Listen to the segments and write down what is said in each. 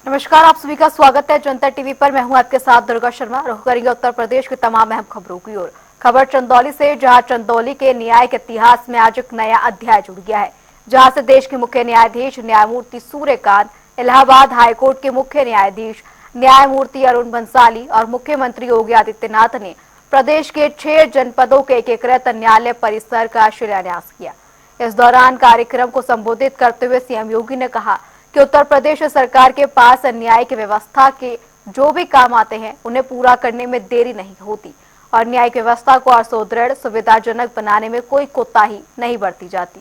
नमस्कार, आप सभी का स्वागत है जनता टीवी पर। मैं हूं आपके साथ दुर्गा शर्मा। रुख करेंगे उत्तर प्रदेश की तमाम अहम खबरों की ओर। खबर चंदौली से, जहां चंदौली के न्यायिक इतिहास में आज एक नया अध्याय जुड़ गया है, जहां से देश के मुख्य न्यायाधीश न्यायमूर्ति सूर्यकांत, इलाहाबाद हाईकोर्ट के मुख्य न्यायाधीश न्यायमूर्ति अरुण बंसाली और मुख्यमंत्री योगी आदित्यनाथ ने प्रदेश के 6 जनपदों के एकीकृत न्यायालय परिसर का शिलान्यास किया। इस दौरान कार्यक्रम को संबोधित करते हुए सीएम योगी ने कहा कि उत्तर प्रदेश सरकार के पास न्यायिक व्यवस्था के जो भी काम आते हैं उन्हें पूरा करने में देरी नहीं होती और न्यायिक व्यवस्था को और सुदृढ़ सुविधाजनक बनाने में कोई कोताही नहीं बरती जाती।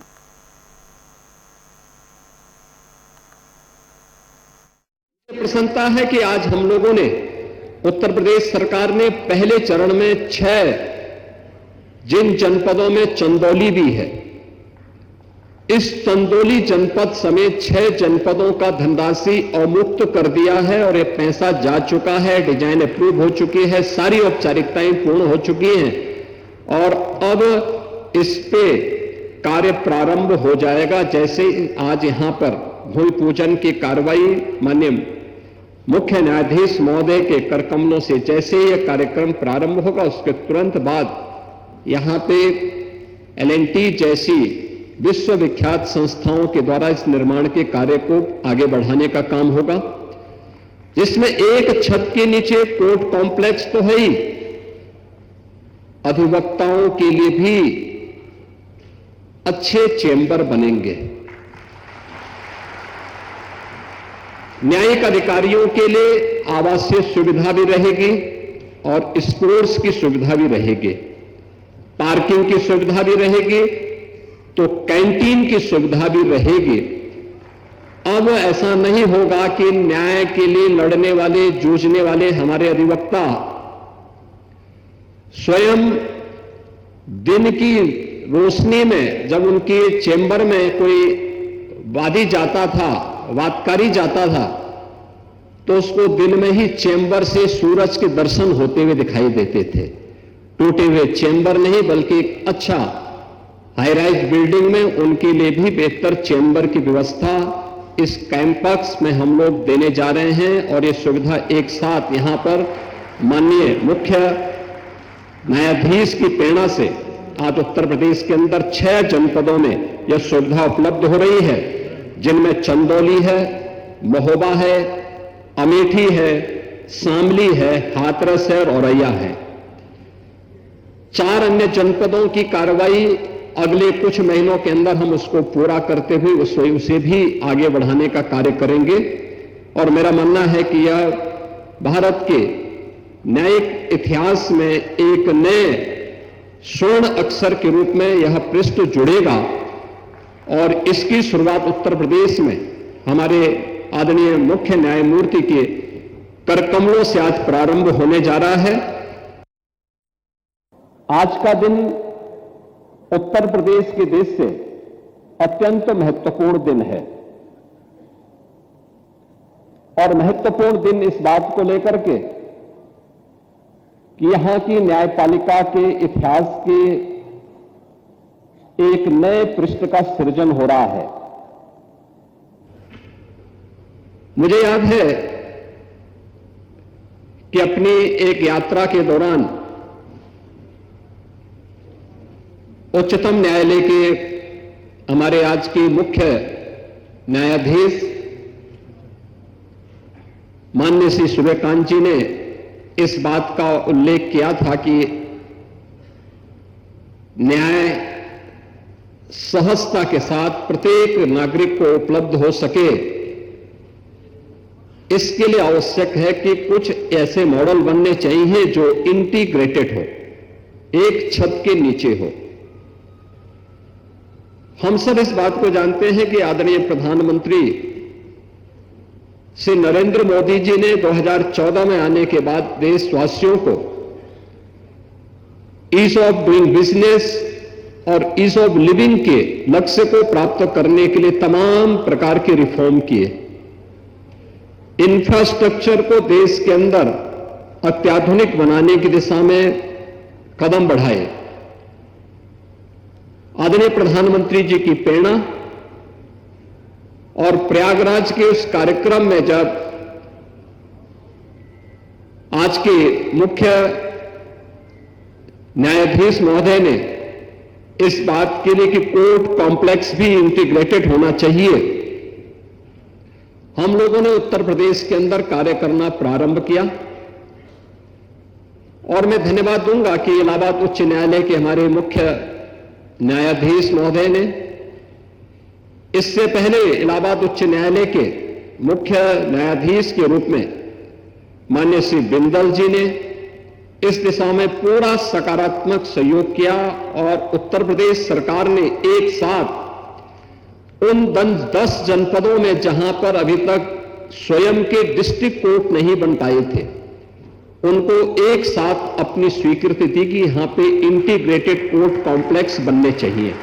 प्रसन्नता है कि आज हम लोगों ने, उत्तर प्रदेश सरकार ने पहले चरण में 6 जिन जनपदों में चंदौली भी है, इस चंदौली जनपद समेत 6 जनपदों का धनराशि अवमुक्त कर दिया है और ये पैसा जा चुका है, डिजाइन अप्रूव हो चुकी है, सारी औपचारिकताएं पूर्ण हो चुकी हैं और अब इस पे कार्य प्रारंभ हो जाएगा। जैसे आज यहां पर भूमि पूजन की कार्रवाई माननीय मुख्य न्यायाधीश महोदय के करकमलों से जैसे यह कार्यक्रम प्रारंभ होगा, उसके तुरंत बाद यहां पे एल&टी जैसी विश्वविख्यात संस्थाओं के द्वारा इस निर्माण के कार्य को आगे बढ़ाने का काम होगा, जिसमें एक छत के नीचे कोर्ट कॉम्प्लेक्स तो है ही, अधिवक्ताओं के लिए भी अच्छे चेंबर बनेंगे, न्यायिक अधिकारियों के लिए आवासीय सुविधा भी रहेगी और स्पोर्ट्स की सुविधा भी रहेगी, पार्किंग की सुविधा भी रहेगी, तो कैंटीन की सुविधा भी रहेगी। अब ऐसा नहीं होगा कि न्याय के लिए लड़ने वाले, जूझने वाले हमारे अधिवक्ता स्वयं दिन की रोशनी में जब उनके चेंबर में कोई वादी जाता था, वादकारी जाता था, तो उसको दिन में ही चेंबर से सूरज के दर्शन होते हुए दिखाई देते थे। टूटे हुए चेंबर नहीं, बल्कि एक अच्छा हाई राइज बिल्डिंग में उनके लिए भी बेहतर चेंबर की व्यवस्था इस कैंपस में हम लोग देने जा रहे हैं और ये सुविधा एक साथ यहां पर माननीय मुख्य न्यायाधीश की प्रेरणा से आज उत्तर प्रदेश के अंदर 6 जनपदों में यह सुविधा उपलब्ध हो रही है, जिनमें चंदौली है, महोबा है, अमेठी है, शामली है, हाथरस है और औरैया है। 4 अन्य जनपदों की कार्रवाई अगले कुछ महीनों के अंदर हम उसको पूरा करते हुए उसे भी आगे बढ़ाने का कार्य करेंगे और मेरा मानना है कि यह भारत के न्यायिक इतिहास में एक नए स्वर्ण अक्षर के रूप में यह पृष्ठ जुड़ेगा और इसकी शुरुआत उत्तर प्रदेश में हमारे आदरणीय मुख्य न्यायमूर्ति के करकमलों से आज प्रारंभ होने जा रहा है। आज का दिन उत्तर प्रदेश के दृष्टि से अत्यंत महत्वपूर्ण दिन है और महत्वपूर्ण दिन इस बात को लेकर के कि यहां की न्यायपालिका के इतिहास के एक नए पृष्ठ का सृजन हो रहा है। मुझे याद है कि अपनी एक यात्रा के दौरान उच्चतम न्यायालय के हमारे आज के मुख्य न्यायाधीश माननीय श्री सूर्यकांत जी ने इस बात का उल्लेख किया था कि न्याय सहजता के साथ प्रत्येक नागरिक को उपलब्ध हो सके, इसके लिए आवश्यक है कि कुछ ऐसे मॉडल बनने चाहिए जो इंटीग्रेटेड हो, एक छत के नीचे हो। हम सब इस बात को जानते हैं कि आदरणीय प्रधानमंत्री श्री नरेंद्र मोदी जी ने 2014 में आने के बाद देशवासियों को ईज ऑफ डूइंग बिजनेस और ईज ऑफ लिविंग के लक्ष्य को प्राप्त करने के लिए तमाम प्रकार के रिफॉर्म किए। इंफ्रास्ट्रक्चर को देश के अंदर अत्याधुनिक बनाने की दिशा में कदम बढ़ाए। आदरणीय प्रधानमंत्री जी की प्रेरणा और प्रयागराज के उस कार्यक्रम में जब आज के मुख्य न्यायाधीश महोदय ने इस बात के लिए कि कोर्ट कॉम्प्लेक्स भी इंटीग्रेटेड होना चाहिए, हम लोगों ने उत्तर प्रदेश के अंदर कार्य करना प्रारंभ किया। और मैं धन्यवाद दूंगा कि इलाहाबाद उच्च न्यायालय के हमारे मुख्य न्यायाधीश महोदय ने इससे पहले इलाहाबाद उच्च न्यायालय के मुख्य न्यायाधीश के रूप में माननीय श्री बिंदल जी ने इस दिशा में पूरा सकारात्मक सहयोग किया और उत्तर प्रदेश सरकार ने एक साथ उन 10 जनपदों में जहां पर अभी तक स्वयं के डिस्ट्रिक्ट कोर्ट नहीं बन पाए थे, उनको एक साथ अपनी स्वीकृति दी कि यहां पे इंटीग्रेटेड कोर्ट कॉम्प्लेक्स बनने चाहिए।